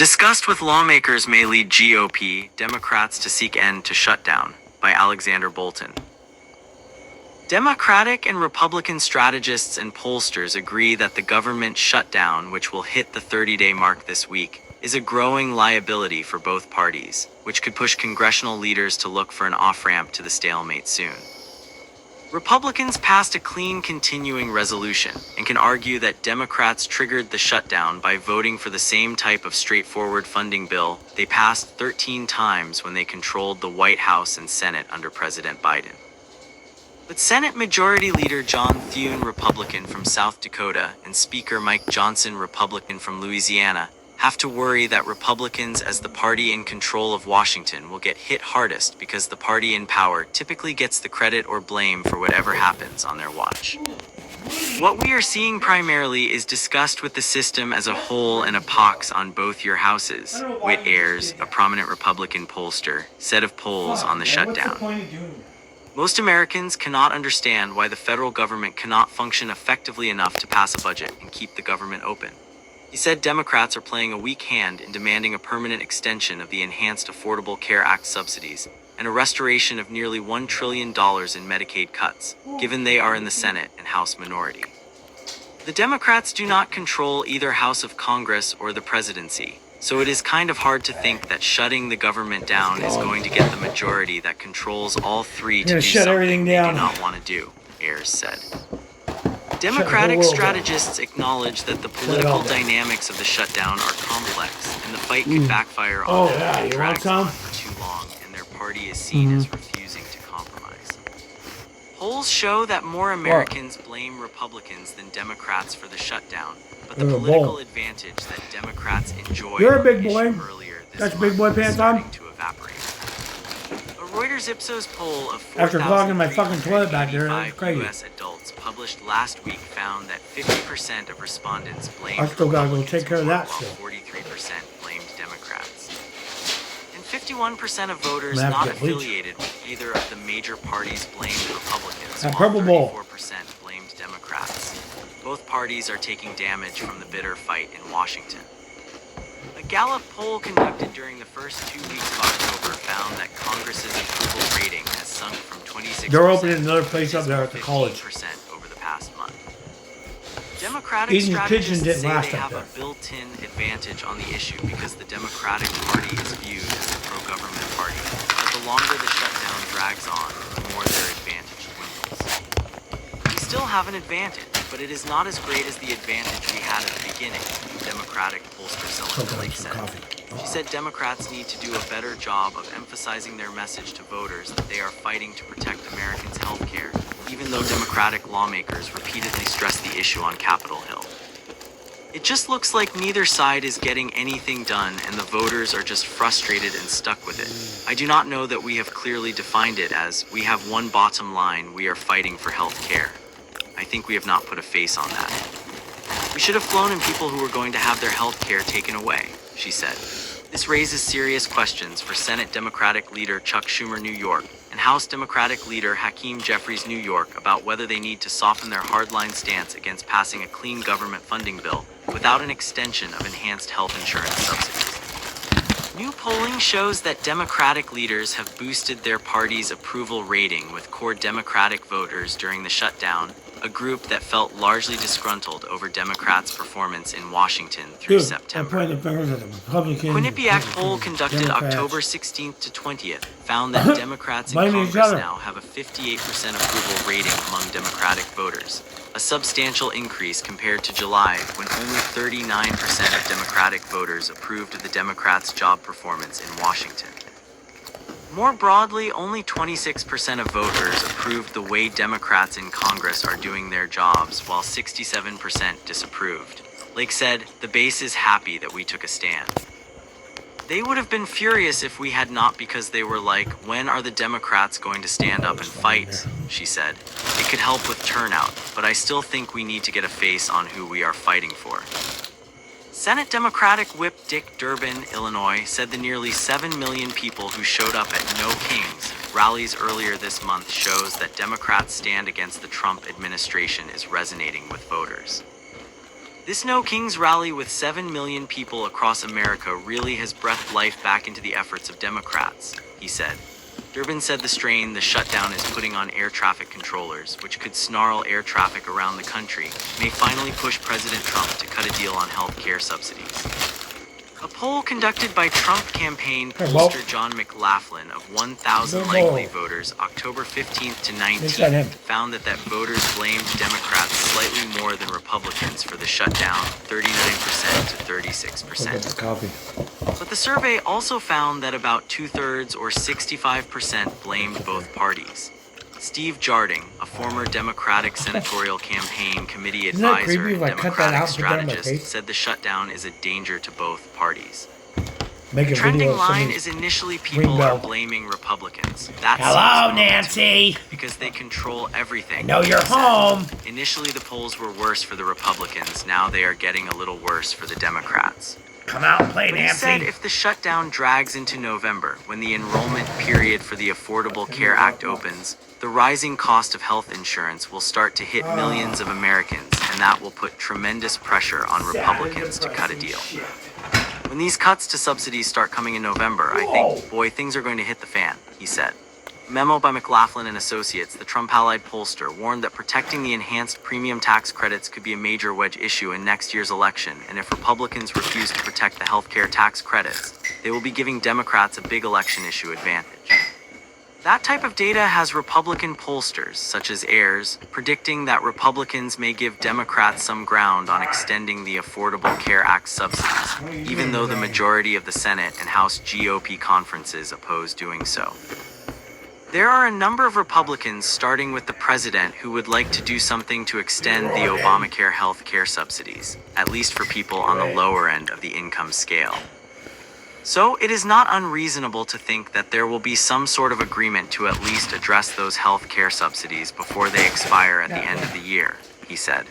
Disgust with lawmakers may lead GOP Democrats to seek end to shutdown, by Alexander Bolton. Democratic and Republican strategists and pollsters agree that the government shutdown, which will hit the 30-day mark this week, is a growing liability for both parties, which could push congressional leaders to look for an off-ramp to the stalemate soon. Republicans passed a clean continuing resolution and can argue that Democrats triggered the shutdown by voting for the same type of straightforward funding bill they passed 13 times when they controlled the White House and Senate under President Biden. But Senate Majority Leader John Thune, Republican from South Dakota, and Speaker Mike Johnson, Republican from Louisiana, have to worry that Republicans, as the party in control of Washington, will get hit hardest because the party in power typically gets the credit or blame for whatever happens on their watch. What we are seeing primarily is disgust with the system as a whole and a pox on both your houses, Whit Ayers, a prominent Republican pollster, said of polls on the shutdown. Most Americans cannot understand why the federal government cannot function effectively enough to pass a budget and keep the government open. He said Democrats are playing a weak hand in demanding a permanent extension of the Enhanced Affordable Care Act subsidies and a restoration of nearly $1 trillion in Medicaid cuts, given they are in the Senate and House minority. The Democrats do not control either House of Congress or the presidency, so it is kind of hard to think that shutting the government down is going to get the majority that controls all three to do something they do not want to do, Ayers said. Democratic strategists acknowledge that the political dynamics of the shutdown are complex, and the fight could backfire on them if it drags on for too long and their party is seen as refusing to compromise. Polls show that more Americans blame Republicans than Democrats for the shutdown, but the political advantage that Democrats enjoyed earlier this month is starting to evaporate. A Reuters Ipsos poll of 4,385 U.S. adults published last week found that 50% of respondents blamed Republicans while 43% blamed Democrats. And 51% of voters not affiliated with either of the major parties blamed Republicans, while 34% blamed Democrats. Both parties are taking damage from the bitter fight in Washington. A Gallup poll conducted during the first 2 weeks of October found that Congress's approval rating has sunk from 26% They're opening another place up there at the college. over the past month. Democratic strategists say they have a built-in advantage on the issue because the Democratic Party is viewed as a pro-government party. But the longer the shutdown drags on, the more their advantage dwindles. We still have an advantage, but it is not as great as the advantage we had at the beginning, Democratic pollster Cylinder Lake said. She said Democrats need to do a better job of emphasizing their message to voters that they are fighting to protect Americans' health care, even though Democratic lawmakers repeatedly stress the issue on Capitol Hill. It just looks like neither side is getting anything done and the voters are just frustrated and stuck with it. I do not know that we have clearly defined it as, we have one bottom line, we are fighting for health care. I think we have not put a face on that. We should have flown in people who were going to have their health care taken away, she said. This raises serious questions for Senate Democratic Leader Chuck Schumer, New York, and House Democratic Leader Hakeem Jeffries, New York, about whether they need to soften their hardline stance against passing a clean government funding bill without an extension of enhanced health insurance subsidies. New polling shows that Democratic leaders have boosted their party's approval rating with core Democratic voters during the shutdown, a group that felt largely disgruntled over Democrats' performance in Washington through September. A Quinnipiac poll conducted October 16th to 20th found that Democrats in Congress now have a 58% approval rating among Democratic voters, a substantial increase compared to July when only 39% of Democratic voters approved of the Democrats' job performance in Washington. More broadly, only 26% of voters approved the way Democrats in Congress are doing their jobs, while 67% disapproved. Lake said, "The base is happy that we took a stand. They would have been furious if we had not because they were like, when are the Democrats going to stand up and fight?" she said. "It could help with turnout, but I still think we need to get a face on who we are fighting for." Senate Democratic Whip Dick Durbin, Illinois, said the nearly 7 million people who showed up at No Kings rallies earlier this month shows that Democrats' stand against the Trump administration is resonating with voters. This No Kings rally with 7 million people across America really has breathed life back into the efforts of Democrats, he said. Durbin said the strain the shutdown is putting on air traffic controllers, which could snarl air traffic around the country, may finally push President Trump to cut a deal on health care subsidies. A poll conducted by Trump campaign pollster John McLaughlin of 1,000 likely voters October 15th to 19th found that voters blamed Democrats slightly more than Republicans for the shutdown, 39% to 36%. But the survey also found that about 2/3 or 65% blamed both parties. Steve Jarding, a former Democratic Senatorial Campaign Committee advisor and Democratic strategist, said the shutdown is a danger to both parties. The trending line is initially people are blaming Republicans. Hello, Nancy. Because they control everything. I know you're home. Initially, the polls were worse for the Republicans. Now they are getting a little worse for the Democrats. Come out and play, But Nancy. he said if the shutdown drags into November, when the enrollment period for the Affordable Care Act opens, the rising cost of health insurance will start to hit millions of Americans, and that will put tremendous pressure on Republicans to cut a deal. When these cuts to subsidies start coming in November, I think, boy, things are going to hit the fan, he said. A memo by McLaughlin and Associates, the Trump-allied pollster, warned that protecting the enhanced premium tax credits could be a major wedge issue in next year's election, and if Republicans refuse to protect the healthcare tax credits, they will be giving Democrats a big election issue advantage. That type of data has Republican pollsters, such as Ayers, predicting that Republicans may give Democrats some ground on extending the Affordable Care Act subsidies, even though the majority of the Senate and House GOP conferences oppose doing so. There are a number of Republicans, starting with the president, who would like to do something to extend the Obamacare health care subsidies, at least for people on the lower end of the income scale. So it is not unreasonable to think that there will be some sort of agreement to at least address those health care subsidies before they expire at the end of the year, he said.